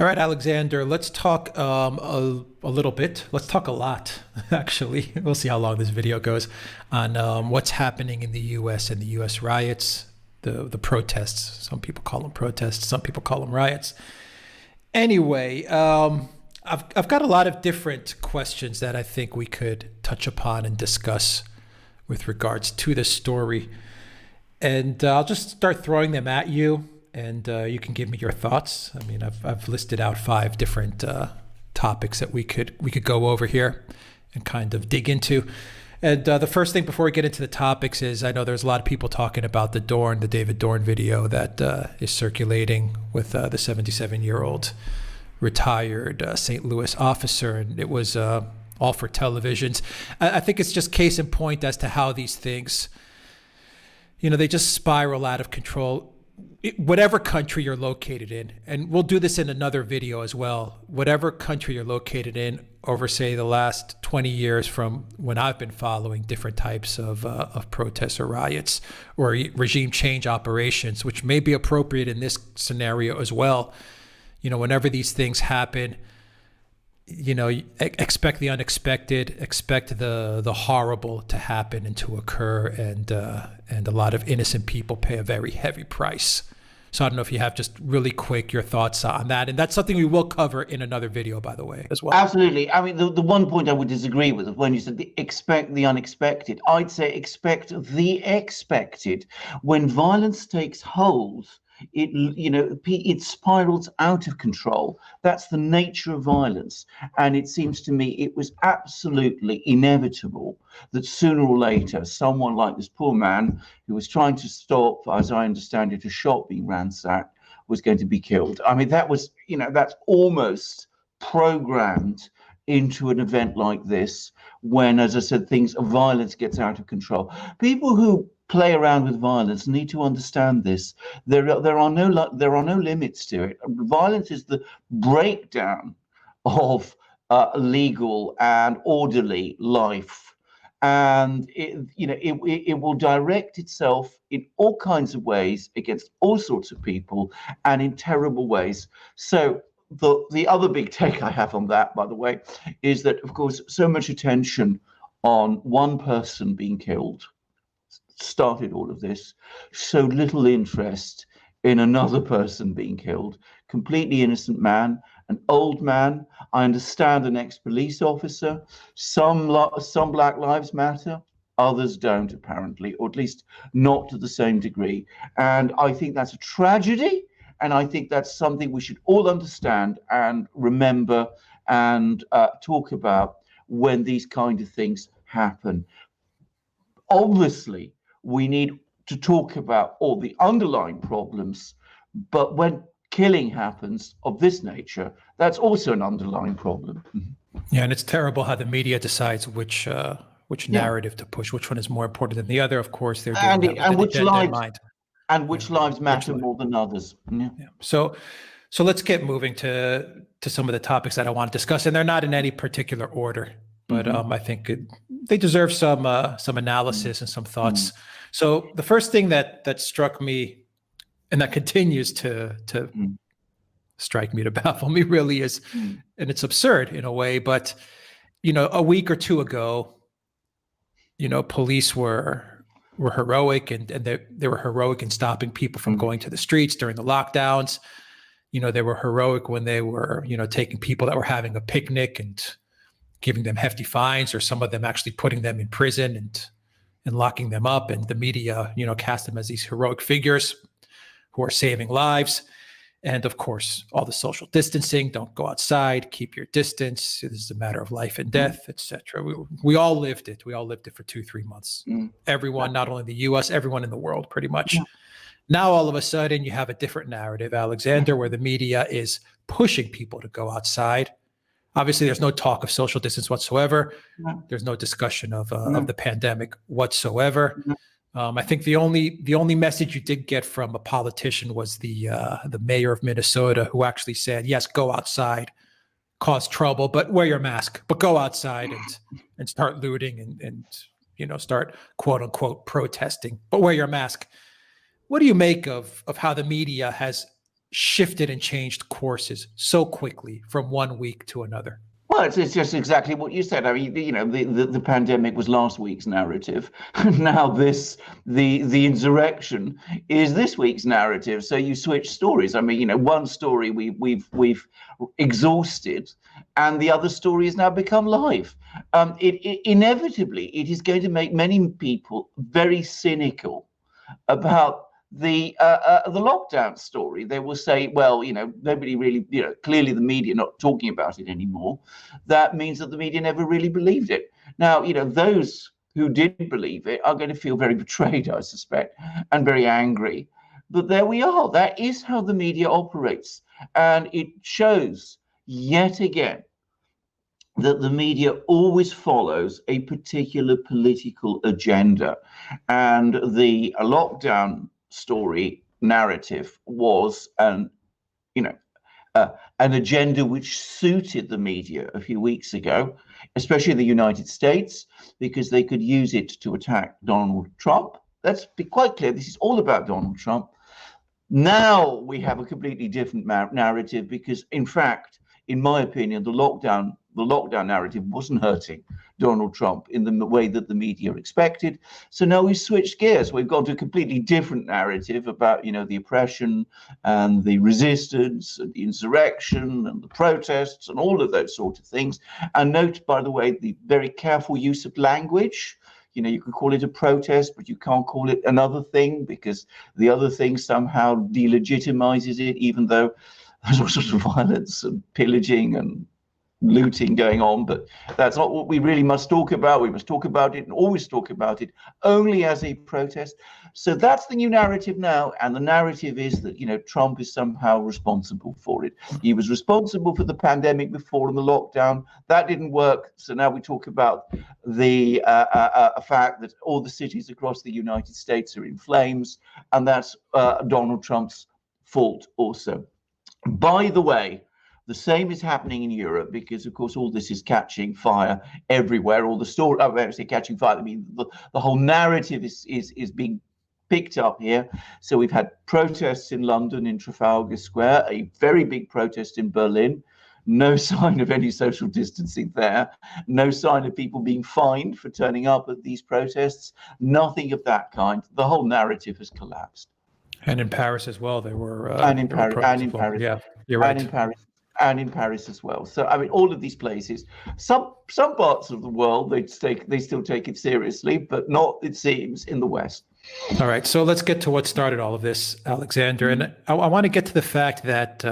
All right, Alexander, let's talk a little bit. Let's talk a lot, actually. We'll see how long this video goes on what's happening in the U.S. and the U.S. riots, the protests. Some people call them protests, some people call them riots. Anyway, I've got a lot of different questions that I think we could touch upon and discuss with regards to this story. And I'll just start throwing them at you, and you can give me your thoughts. I mean, I've listed out five different topics that we could go over here and kind of dig into. And the first thing before we get into the topics is I know there's a lot of people talking about the David Dorn video that is circulating with the 77-year-old retired St. Louis officer, and it was all for televisions. I think it's just case in point as to how these things, they just spiral out of control. Whatever country you're located in, and we'll do this in another video as well, whatever country you're located in over, say, the last 20 years from when I've been following different types of protests or riots or regime change operations, which may be appropriate in this scenario as well. Whenever these things happen, expect the unexpected, expect the horrible to happen and to occur, and a lot of innocent people pay a very heavy price. So I don't know if you have just really quick your thoughts on that, and that's something we will cover in another video, by the way, as well. Absolutely. I mean, the one point I would disagree with is when you said expect the unexpected. I'd say expect the expected. When violence takes hold, it spirals out of control. That's the nature of violence, and it seems to me it was absolutely inevitable that sooner or later someone like this poor man who was trying to stop, as I understand it, a shop being ransacked was going to be killed. I mean, that's almost programmed into an event like this when, as I said, violence gets out of control. People who play around with violence need to understand this. There are no limits to it. Violence is the breakdown of legal and orderly life, and it will direct itself in all kinds of ways against all sorts of people and in terrible ways. So the other big take I have on that, by the way, is that, of course, so much attention on one person being killed started all of this, so little interest in another person being killed, completely innocent man, an old man. I understand an ex-police officer. Some Black Lives Matter, others don't, apparently, or at least not to the same degree. And I think that's a tragedy, and I think that's something we should all understand and remember and talk about when these kind of things happen. Obviously, we need to talk about all the underlying problems, but when killing happens of this nature, that's also an underlying problem. Yeah, and it's terrible how the media decides which narrative to push, which one is more important than the other. Of course, they're doing that with an agenda in mind. And which lives matter more than others. Yeah. So let's get moving to some of the topics that I want to discuss, and they're not in any particular order, but I think they deserve some analysis and some thoughts. So the first thing that struck me, and that continues to strike me, to baffle me, really is, and it's absurd in a way, but a week or two ago, police were heroic, and they were heroic in stopping people from going to the streets during the lockdowns. They were heroic when they were taking people that were having a picnic and giving them hefty fines, or some of them actually putting them in prison and locking them up. And the media, cast them as these heroic figures who are saving lives. And of course, all the social distancing, don't go outside, keep your distance. This is a matter of life and death, etc. We all lived it. We all lived it for 2-3 months. Everyone, not only in the US, everyone in the world, pretty much. Now, all of a sudden, you have a different narrative, Alexander, where the media is pushing people to go outside. Obviously, there's no talk of social distance whatsoever. There's no discussion of the pandemic whatsoever. I think the only message you did get from a politician was the mayor of Minnesota, who actually said, yes, go outside, cause trouble, but wear your mask, but go outside and start looting and start quote unquote protesting, but wear your mask. What do you make of how the media has shifted and changed courses so quickly from one week to another? Well, it's just exactly what you said. I mean, you know, the pandemic was last week's narrative. Now the insurrection is this week's narrative. So you switch stories. I mean, you know, one story we've exhausted, and the other story has now become live. Inevitably, it is going to make many people very cynical about the lockdown story. They will say, well, you know, nobody really, you know, clearly the media not talking about it anymore. That means that the media never really believed it. Now, you know, those who did believe it are going to feel very betrayed, I suspect, and very angry. But there we are. That is how the media operates. And it shows yet again that the media always follows a particular political agenda. And the lockdown story narrative was an agenda which suited the media a few weeks ago, especially the United States, because they could use it to attack Donald Trump. Let's be quite clear, this is all about Donald Trump. Now we have a completely different narrative because, in fact, in my opinion, the lockdown narrative wasn't hurting Donald Trump in the way that the media expected. So now we've switched gears. We've got a completely different narrative about, you know, the oppression and the resistance and the insurrection and the protests and all of those sort of things. And note, by the way, the very careful use of language. You know, you can call it a protest, but you can't call it another thing because the other thing somehow delegitimizes it, even though there's all sorts of violence and pillaging and looting going on. But that's not what we really must talk about. We must talk about it and always talk about it only as a protest. So that's the new narrative now. And the narrative is that, you know, Trump is somehow responsible for it. He was responsible for the pandemic before and the lockdown. That didn't work. So now we talk about the fact that all the cities across the United States are in flames. And that's Donald Trump's fault also. By the way, the same is happening in Europe because, of course, all this is catching fire everywhere. All the story, I say catching fire. I mean, the whole narrative is being picked up here. So we've had protests in London, in Trafalgar Square, a very big protest in Berlin. No sign of any social distancing there. No sign of people being fined for turning up at these protests. Nothing of that kind. The whole narrative has collapsed. And in Paris as well, there were and in Paris, yeah, you're right. And in Paris as well. So I mean, all of these places, some parts of the world they still take it seriously, but not, it seems, in the West. All right, so let's get to what started all of this, Alexander, and I want to get to the fact that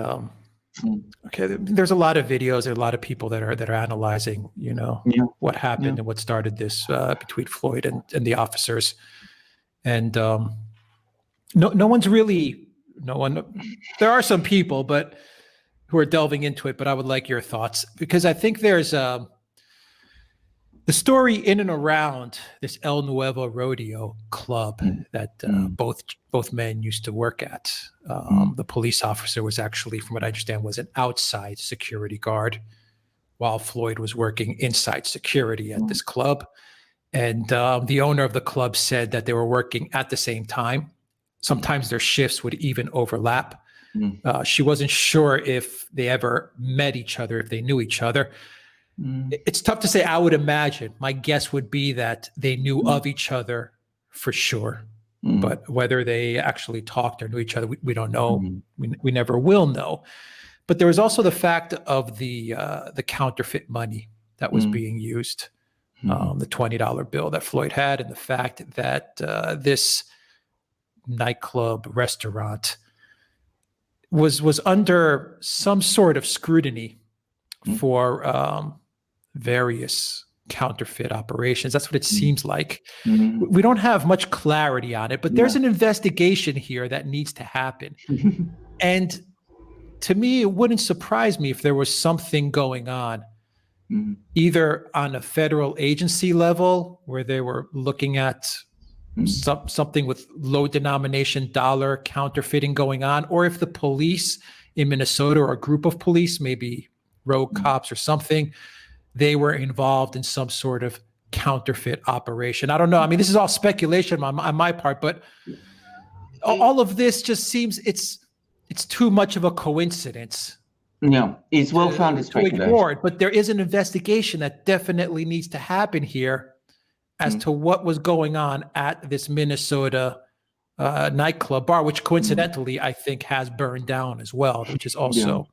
okay, there's a lot of videos, there are a lot of people that are analyzing, you know, what happened and what started this between Floyd and the officers, and no one. There are some people, but who are delving into it. But I would like your thoughts because I think there's the story in and around this El Nuevo Rodeo club that both men used to work at. The police officer was actually, from what I understand, was an outside security guard, while Floyd was working inside security at this club. And the owner of the club said that they were working at the same time. Sometimes their shifts would even overlap. She wasn't sure if they ever met each other, if they knew each other. It's tough to say. I would imagine, my guess would be that they knew of each other for sure. But whether they actually talked or knew each other, we don't know. We never will know. But there was also the fact of the counterfeit money that was being used, the $20 bill that Floyd had, and the fact that this nightclub restaurant was under some sort of scrutiny for various counterfeit operations. That's what it seems like. We don't have much clarity on it, but there's an investigation here that needs to happen. And to me, it wouldn't surprise me if there was something going on, either on a federal agency level where they were looking at something with low denomination dollar counterfeiting going on, or if the police in Minnesota or a group of police, maybe rogue cops or something, they were involved in some sort of counterfeit operation. I don't know. I mean, this is all speculation on my part, but all of this just seems, it's it's too much of a coincidence. Yeah, it's well-founded To speculation. ignore it, but there is an investigation that definitely needs to happen here as to what was going on at this Minnesota nightclub bar, which coincidentally I think has burned down as well, which is also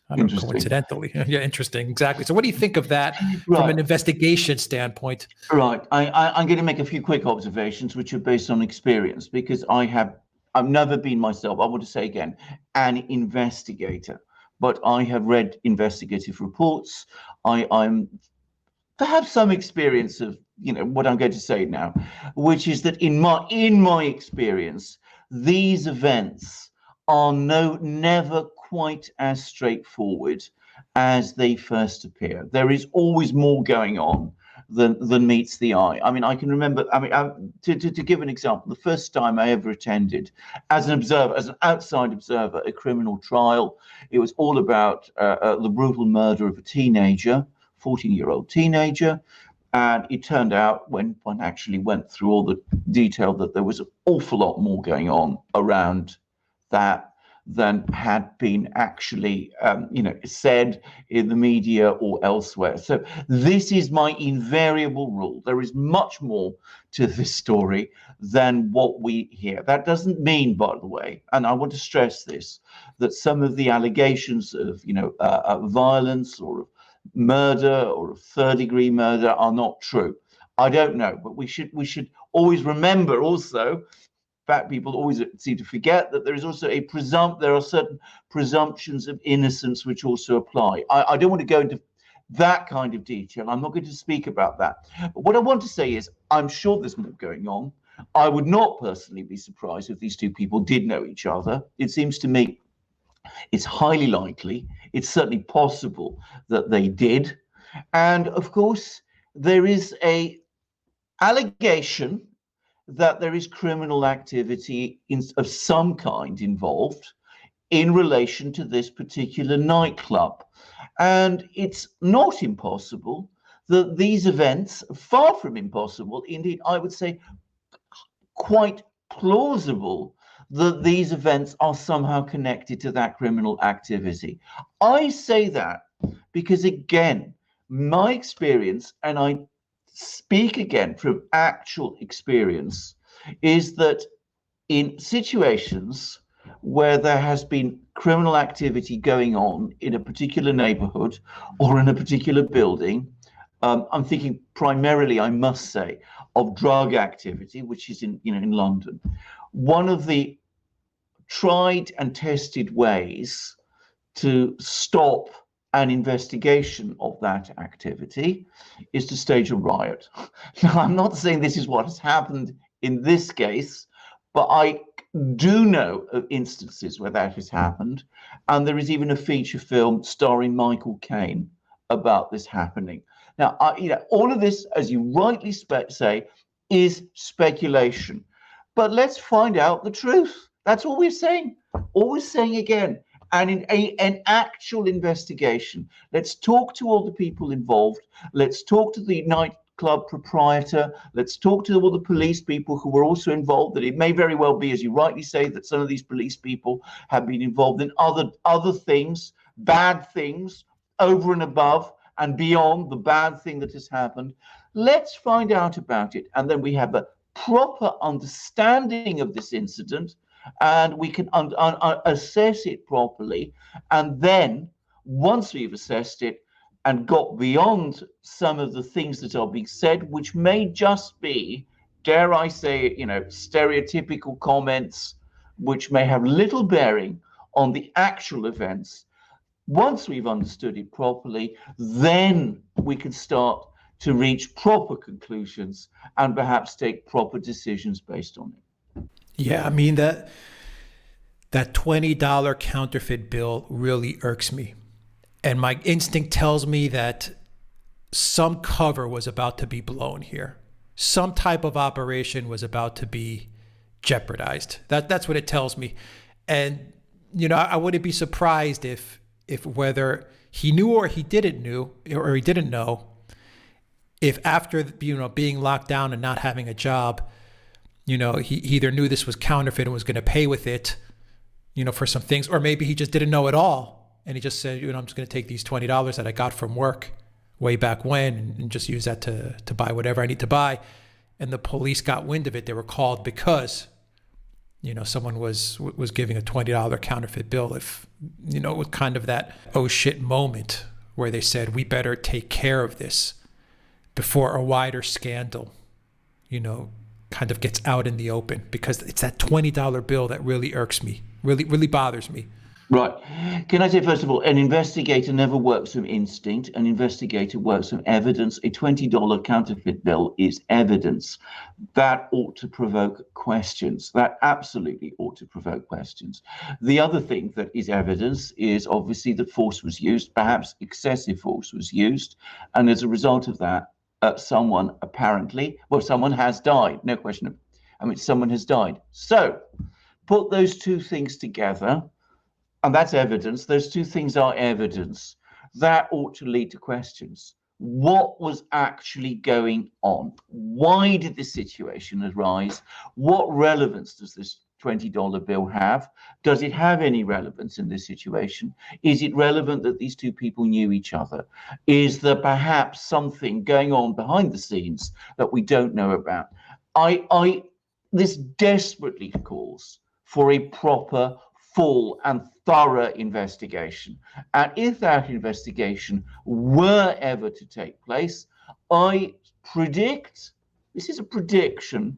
I don't know, Interesting. coincidentally. Yeah, interesting. Exactly. So what do you think of that from Right. an investigation standpoint? Right. I'm going to make a few quick observations, which are based on experience, because I've never been myself, I want to say again, an investigator, but I have read investigative reports. I'm perhaps some experience of, what I'm going to say now, which is that in my experience, these events are never quite as straightforward as they first appear. There is always more going on than meets the eye. I mean, I can remember, to give an example, the first time I ever attended as an observer, as an outside observer, a criminal trial, it was all about the brutal murder of a teenager, 14-year-old teenager. And it turned out, when one actually went through all the detail, that there was an awful lot more going on around that than had been actually, said in the media or elsewhere. So this is my invariable rule. There is much more to this story than what we hear. That doesn't mean, by the way, and I want to stress this, that some of the allegations of, violence or of murder or of third-degree murder are not true. I don't know, but we should always remember also. Fact, people always seem to forget that there is also there are certain presumptions of innocence which also apply. I don't want to go into that kind of detail. I'm not going to speak about that. But what I want to say is, I'm sure there's more going on. I would not personally be surprised if these two people did know each other. It seems to me it's highly likely. It's certainly possible that they did. And of course, there is a allegation that there is criminal activity of some kind involved in relation to this particular nightclub. And it's not impossible that these events, far from impossible, indeed, I would say quite plausible, that these events are somehow connected to that criminal activity. I say that because, again, my experience, and I speak again from actual experience, is that in situations where there has been criminal activity going on in a particular neighborhood or in a particular building, I'm thinking primarily, I must say, of drug activity, which is in London. One of the tried and tested ways to stop an investigation of that activity is to stage a riot. Now, I'm not saying this is what has happened in this case, but I do know of instances where that has happened. And there is even a feature film starring Michael Caine about this happening. Now, all of this, as you rightly say, is speculation. But let's find out the truth. That's all we're saying. All we're saying again. And in an actual investigation, let's talk to all the people involved. Let's talk to the nightclub proprietor. Let's talk to all the police people who were also involved. That it may very well be, as you rightly say, that some of these police people have been involved in other things, bad things, over and above and beyond the bad thing that has happened. Let's find out about it. And then we have a proper understanding of this incident, and we can assess it properly. And then once we've assessed it and got beyond some of the things that are being said, which may just be, dare I say, stereotypical comments, which may have little bearing on the actual events, once we've understood it properly, then we can start to reach proper conclusions and perhaps take proper decisions based on it. Yeah, I mean, that $20 counterfeit bill really irks me. And my instinct tells me that some cover was about to be blown here. Some type of operation was about to be jeopardized. That's what it tells me. And, I wouldn't be surprised if whether he knew or he didn't know, if after, being locked down and not having a job, he either knew this was counterfeit and was going to pay with it, for some things, or maybe he just didn't know it all. And he just said, I'm just going to take these $20 that I got from work way back when and just use that to buy whatever I need to buy. And the police got wind of it. They were called because, someone was giving a $20 counterfeit bill. If, it was kind of that oh shit moment where they said, we better take care of this before a wider scandal, kind of gets out in the open, because it's that $20 bill that really irks me, really bothers me. Right. Can I say, first of all, an investigator never works from instinct. An investigator works from evidence. A $20 counterfeit bill is evidence. That ought to provoke questions. That absolutely ought to provoke questions. The other thing that is evidence is obviously that force was used, perhaps excessive force was used. And as a result of that, someone has died. No question. Someone has died. So put those two things together. And that's evidence. Those two things are evidence. That ought to lead to questions. What was actually going on? Why did this situation arise? What relevance does this $20 bill have? Does it have any relevance in this situation? Is it relevant that these two people knew each other? Is there perhaps something going on behind the scenes that we don't know about? This desperately calls for a proper, full and thorough investigation. And if that investigation were ever to take place, I predict, this is a prediction,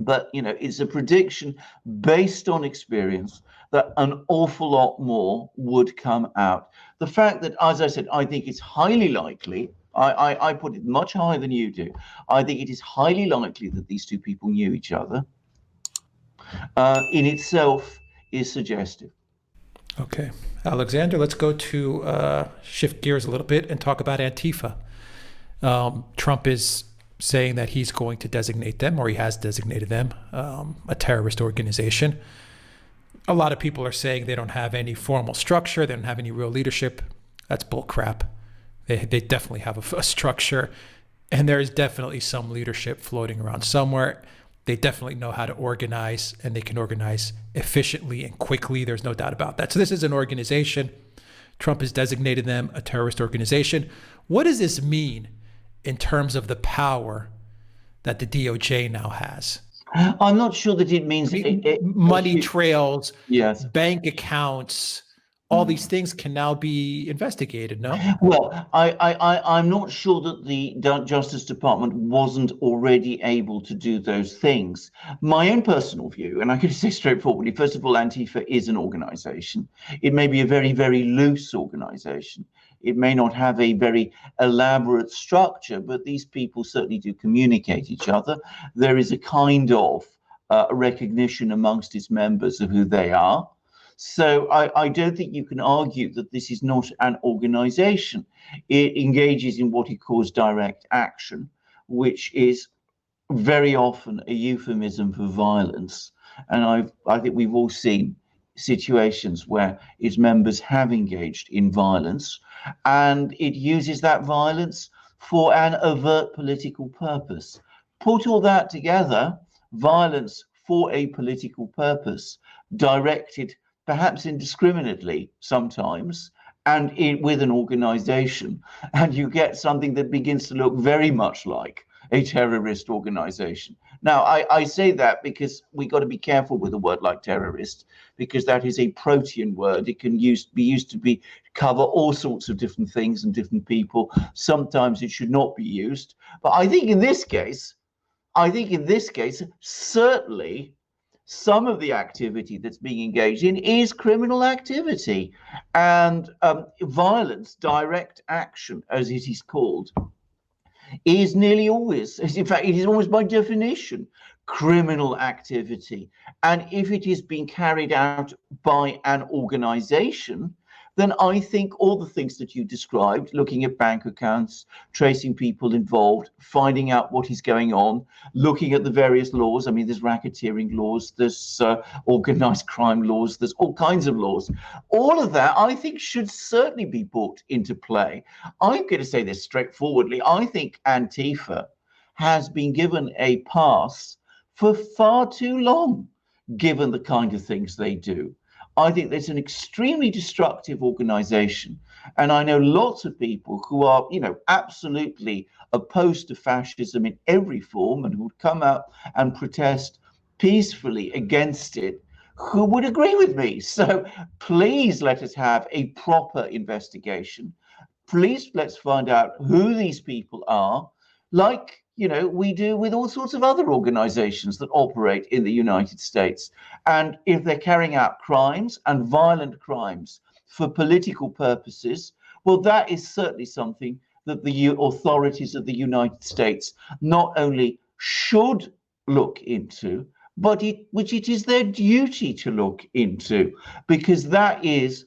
but it's a prediction based on experience, that an awful lot more would come out. The fact that, as I said, I think it's highly likely, I put it much higher than you do, I think it is highly likely that these two people knew each other, in itself is suggestive. Okay. Alexander, let's go to shift gears a little bit and talk about Antifa. Trump is saying that he's going to designate them, or he has designated them, a terrorist organization. A lot of people are saying they don't have any formal structure, they don't have any real leadership. That's bull crap. They definitely have a structure, and there is definitely some leadership floating around somewhere. They definitely know how to organize, and they can organize efficiently and quickly. There's no doubt about that. So this is an organization. Trump has designated them a terrorist organization. What does this mean in terms of the power that the DOJ now has? I'm not sure that it means money trails, yes, bank accounts, all these things can now be investigated, no? Well, I'm not sure that the Justice Department wasn't already able to do those things. My own personal view, and I can say straightforwardly, first of all, Antifa is an organization. It may be a very, very loose organization. It may not have a very elaborate structure, but these people certainly do communicate each other. There is a kind of recognition amongst its members of who they are. So I don't think you can argue that this is not an organization. It engages in what he calls direct action, which is very often a euphemism for violence. And I think we've all seen situations where its members have engaged in violence, and it uses that violence for an overt political purpose. Put all that together, violence for a political purpose, directed perhaps indiscriminately sometimes, and with an organization, and you get something that begins to look very much like a terrorist organization. Now, I say that because we got to be careful with a word like terrorist, because that is a protean word. It can be used to cover all sorts of different things and different people. Sometimes it should not be used. But I think in this case, certainly some of the activity that's being engaged in is criminal activity, and violence, direct action, as it is called, is nearly always, in fact, it is almost by definition, criminal activity. And if it is being carried out by an organization, then I think all the things that you described, looking at bank accounts, tracing people involved, finding out what is going on, looking at the various laws. I mean, there's racketeering laws, there's organized crime laws, there's all kinds of laws. All of that, I think, should certainly be brought into play. I'm going to say this straightforwardly. I think Antifa has been given a pass for far too long, given the kind of things they do. I think it's an extremely destructive organization. And I know lots of people who are, absolutely opposed to fascism in every form and who would come out and protest peacefully against it, who would agree with me. So please let us have a proper investigation. Please let's find out who these people are, like we do with all sorts of other organizations that operate in the United States. And if they're carrying out crimes and violent crimes for political purposes, well, that is certainly something that the authorities of the United States not only should look into, but which it is their duty to look into, because that is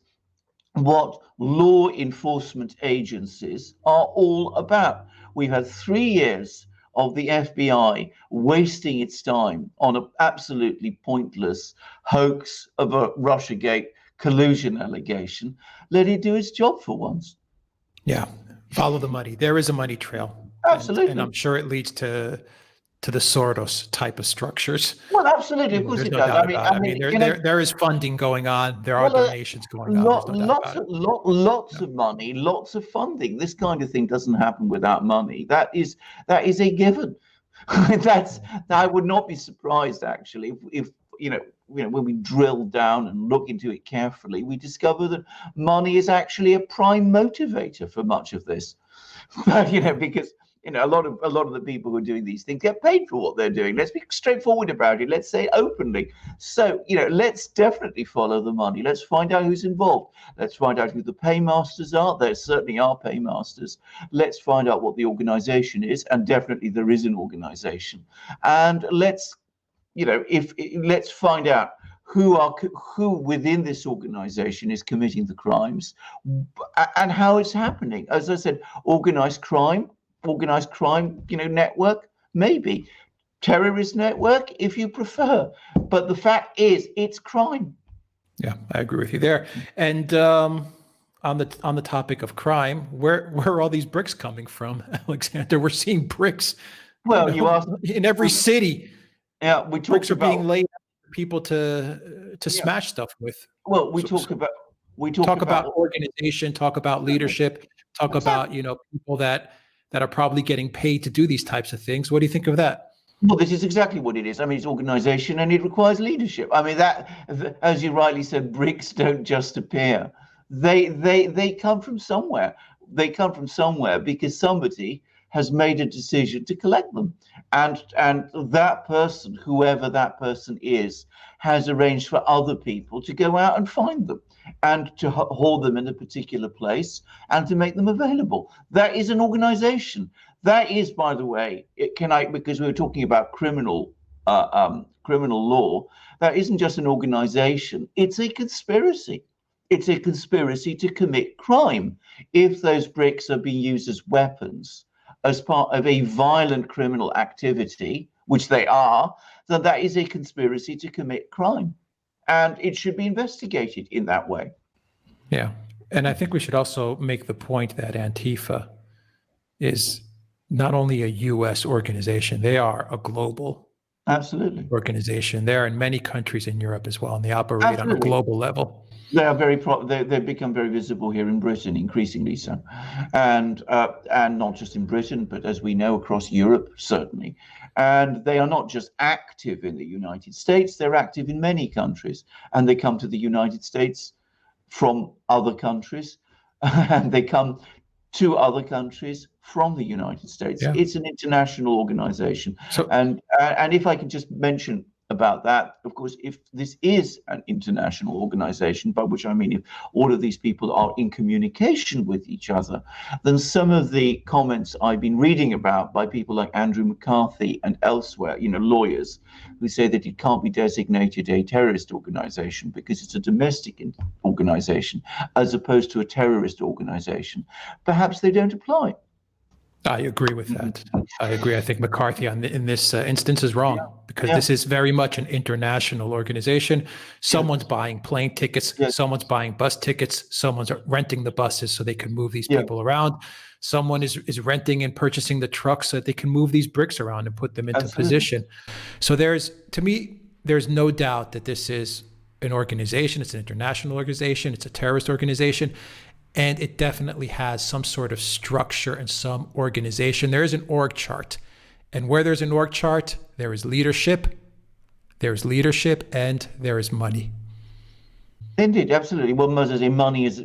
what law enforcement agencies are all about. We've had 3 years of the FBI wasting its time on an absolutely pointless hoax of a Russiagate collusion allegation. Let it do its job for once. Yeah, follow the money. There is a money trail. Absolutely. And I'm sure it leads to the Soros type of structures. Well, absolutely, of course it does. I mean, there is funding going on. There are donations going on. Lots of money, lots of funding. This kind of thing doesn't happen without money. That is a given. I would not be surprised actually if when we drill down and look into it carefully, we discover that money is actually a prime motivator for much of this. But because a lot of the people who are doing these things get paid for what they're doing. Let's be straightforward about it. Let's say openly. So, let's definitely follow the money. Let's find out who's involved. Let's find out who the paymasters are. There certainly are paymasters. Let's find out what the organization is, and definitely there is an organization. And let's find out who within this organization is committing the crimes and how it's happening. As I said, organized crime network, maybe terrorist network if you prefer, but the fact is it's crime. Yeah, I agree with you there. And on the topic of crime, where are all these bricks coming from, Alexander? We're seeing bricks. Well, you asked in every city. Yeah, bricks are being laid out for people to smash stuff with. Well, we talk about organization, talk about leadership, talk about people that are probably getting paid to do these types of things. What do you think of that? Well, this is exactly what it is. I mean, it's organization and it requires leadership. I mean, that, as you rightly said, bricks don't just appear. They come from somewhere. They come from somewhere because somebody has made a decision to collect them. And that person, whoever that person is, has arranged for other people to go out and find them and to hold them in a particular place and to make them available. That is an organization. That is, by the way, because we were talking about criminal law, that isn't just an organization, it's a conspiracy. It's a conspiracy to commit crime. If those bricks are being used as weapons, as part of a violent criminal activity, which they are, then that is a conspiracy to commit crime. And it should be investigated in that way. Yeah. And I think we should also make the point that Antifa is not only a U.S. organization, they are a global organization. They're in many countries in Europe as well, and they operate on a global level. They are they've become very visible here in Britain, increasingly so, and not just in Britain, but as we know across Europe, certainly. And they are not just active in the United States; they're active in many countries, and they come to the United States from other countries, and they come to other countries from the United States. Yeah. It's an international organization, and if I can just mention about that, of course, if this is an international organization, by which I mean if all of these people are in communication with each other, then some of the comments I've been reading about by people like Andrew McCarthy and elsewhere, lawyers, who say that it can't be designated a terrorist organization because it's a domestic organization as opposed to a terrorist organization, perhaps they don't apply. I agree with that. I agree. I think McCarthy in this instance is wrong because this is very much an international organization. Someone's buying plane tickets. Someone's buying bus tickets. Someone's renting the buses so they can move these people around. Someone is renting and purchasing the trucks so that they can move these bricks around and put them into position. So there's no doubt that this is an organization. It's an international organization. It's a terrorist organization. And it definitely has some sort of structure and some organization. There is an org chart. And where there's an org chart, there is leadership, and there is money. Indeed, absolutely. Well, as I say, money is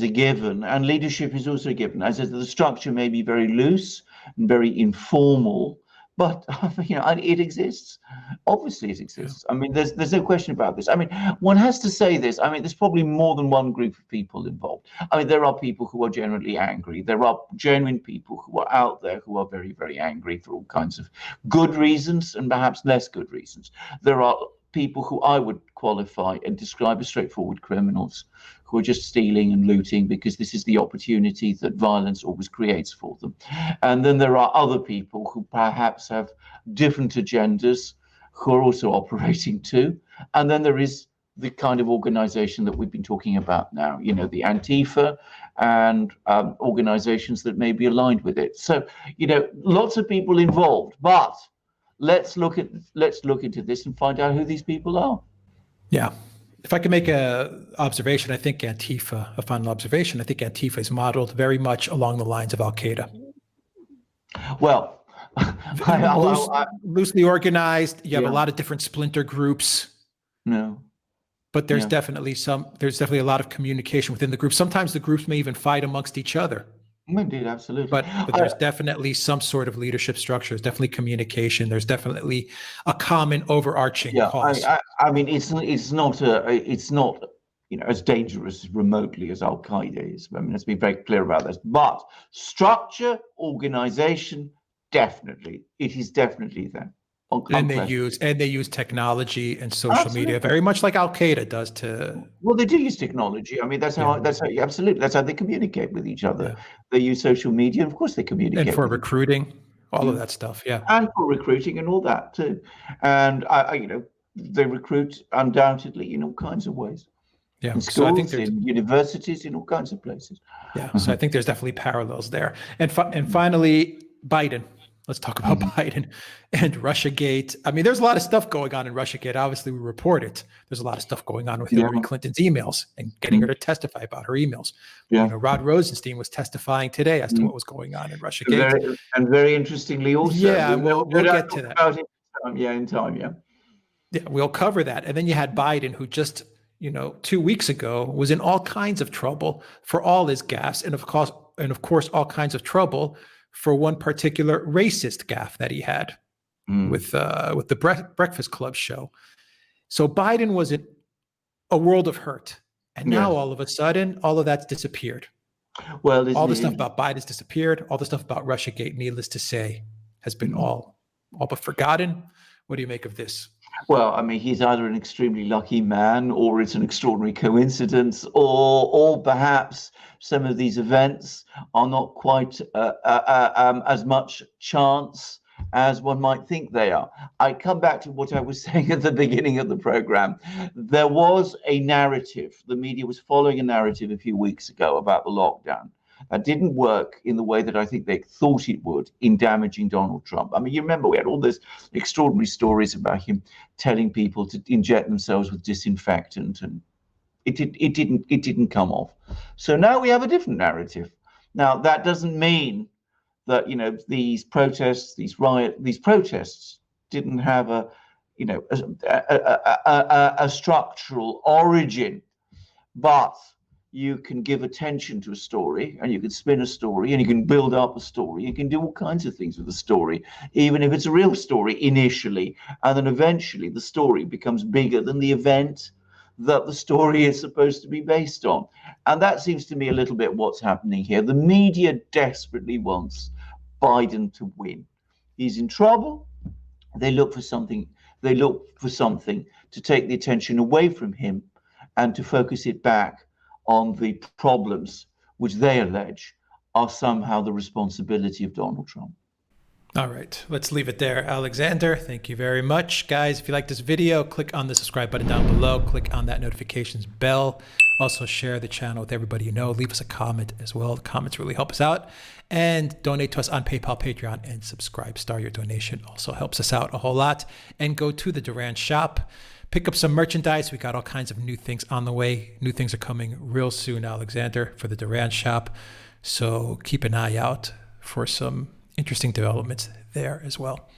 a given, and leadership is also a given. As I said, the structure may be very loose and very informal, but it exists. Obviously, it exists. I mean, there's no question about this. I mean, one has to say this. I mean, there's probably more than one group of people involved. I mean, there are people who are generally angry. There are genuine people who are out there who are very, very angry for all kinds of good reasons and perhaps less good reasons. There are people who I would qualify and describe as straightforward criminals who are just stealing and looting because this is the opportunity that violence always creates for them. And then there are other people who perhaps have different agendas who are also operating too. And then there is the kind of organization that we've been talking about now, the ANTIFA and organizations that may be aligned with it. So, lots of people involved, but let's look into this and find out who these people are. Yeah. If I could make a observation, I think Antifa, a final observation, I think Antifa is modeled very much along the lines of Al-Qaeda. Well, loosely organized. You have a lot of different splinter groups. No. But there's definitely a lot of communication within the group. Sometimes the groups may even fight amongst each other. Indeed, absolutely. But there's definitely some sort of leadership structure. There's definitely communication. There's definitely a common overarching cause. I mean, it's not as dangerous remotely as Al Qaeda is. I mean, let's be very clear about this. But structure, organization, definitely, it is definitely there. And they use technology and social media very much like Al Qaeda does to. Well, they do use technology. I mean, that's how absolutely that's how they communicate with each other. Yeah. They use social media, and of course, they communicate. And for recruiting, all of that stuff, yeah. And for recruiting and all that too, and they recruit undoubtedly in all kinds of ways. Yeah, in schools, so I think in universities, in all kinds of places. Yeah, so I think there's definitely parallels there. And finally, Biden. Let's talk about Biden and Russiagate. I mean, there's a lot of stuff going on in Russiagate. Obviously, we report it. There's a lot of stuff going on with Hillary Clinton's emails and getting her to testify about her emails. Yeah. Rod Rosenstein was testifying today as to what was going on in Russiagate. Very interestingly also. Yeah, we'll get to that. About it in time, Yeah, we'll cover that. And then you had Biden, who just, 2 weeks ago was in all kinds of trouble for all his gaffes, and of course, all kinds of trouble for one particular racist gaffe that he had with the Breakfast Club show. So Biden was in a world of hurt. And now all of a sudden, all of that's disappeared. Well, all the stuff about Biden's disappeared. All the stuff about Russiagate, needless to say, has been all but forgotten. What do you make of this? Well, I mean, he's either an extremely lucky man, or it's an extraordinary coincidence, or perhaps some of these events are not quite as much chance as one might think they are. I come back to what I was saying at the beginning of the program. There was a narrative. The media was following a narrative a few weeks ago about the lockdown. That didn't work in the way that I think they thought it would in damaging Donald Trump. I mean, you remember we had all those extraordinary stories about him telling people to inject themselves with disinfectant, and it didn't come off. So now we have a different narrative. Now that doesn't mean that these protests, these protests didn't have a structural origin, but you can give attention to a story, and you can spin a story, and you can build up a story. You can do all kinds of things with a story, even if it's a real story initially, and then eventually the story becomes bigger than the event that the story is supposed to be based on. And that seems to me a little bit what's happening here. The media desperately wants Biden to win. He's in trouble. They look for something to take the attention away from him and to focus it back on the problems which they allege are somehow the responsibility of Donald Trump. All right, let's leave it there. Alexander, thank you very much. Guys, if you like this video, click on the subscribe button down below. Click on that notifications bell. Also share the channel with everybody you know. Leave us a comment as well. The comments really help us out. And donate to us on PayPal, Patreon, and Subscribe Star. Your donation also helps us out a whole lot. And go to the Duran shop. pick up some merchandise. We got all kinds of new things on the way. New things are coming real soon, Alexander, for the Duran shop. So keep an eye out for some interesting developments there as well.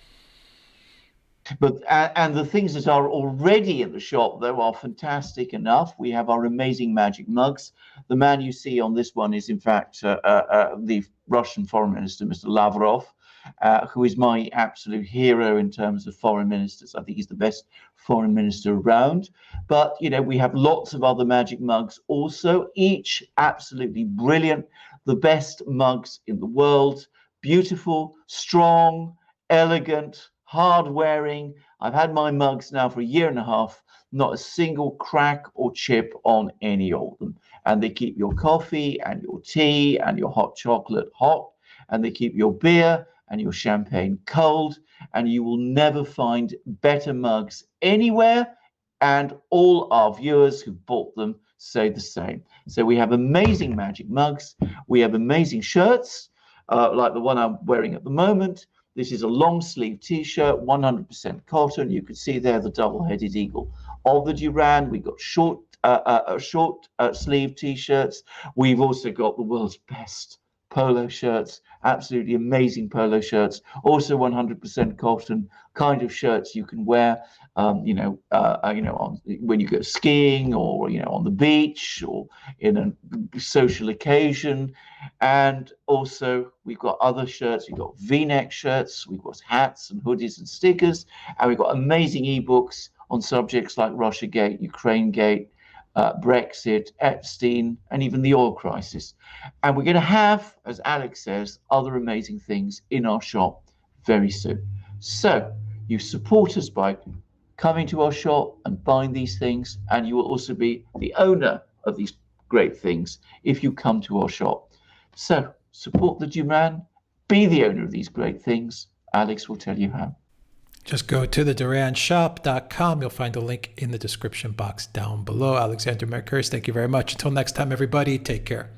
But and the things that are already in the shop, though, are fantastic enough. We have our amazing magic mugs. The man you see on this one is, in fact, the Russian Foreign Minister, Mr. Lavrov, who is my absolute hero in terms of foreign ministers. I think he's the best foreign minister around. But, you know, we have lots of other magic mugs also, each absolutely brilliant. The best mugs in the world. Beautiful, strong, elegant, hard wearing. I've had my mugs now for a year and a half, not a single crack or chip on any of them. And they keep your coffee and your tea and your hot chocolate hot, and they keep your beer and your champagne cold, and you will never find better mugs anywhere. And all our viewers who bought them say the same. So we have amazing magic mugs. We have amazing shirts, like the one I'm wearing at the moment. This is a long sleeve t-shirt, 100% cotton. You can see there the double-headed eagle of the Duran. We've got short sleeve t-shirts. We've also got the world's best polo shirts, absolutely amazing polo shirts, also 100% cotton kind of shirts you can wear, when you go skiing, or on the beach, or in a social occasion. And also we've got other shirts. We've got V-neck shirts, we've got hats and hoodies and stickers, and we've got amazing ebooks on subjects like Russiagate, Ukrainegate, Brexit, Epstein, and even the oil crisis. And we're going to have, as Alex says, other amazing things in our shop very soon. So you support us by coming to our shop and buying these things, and you will also be the owner of these great things if you come to our shop. So support the Duran, be the owner of these great things. Alex will tell you how. Just go to the duranshop.com. You'll find a link in the description box down below. Alexander Mercouris, thank you very much. Until next time, everybody, take care.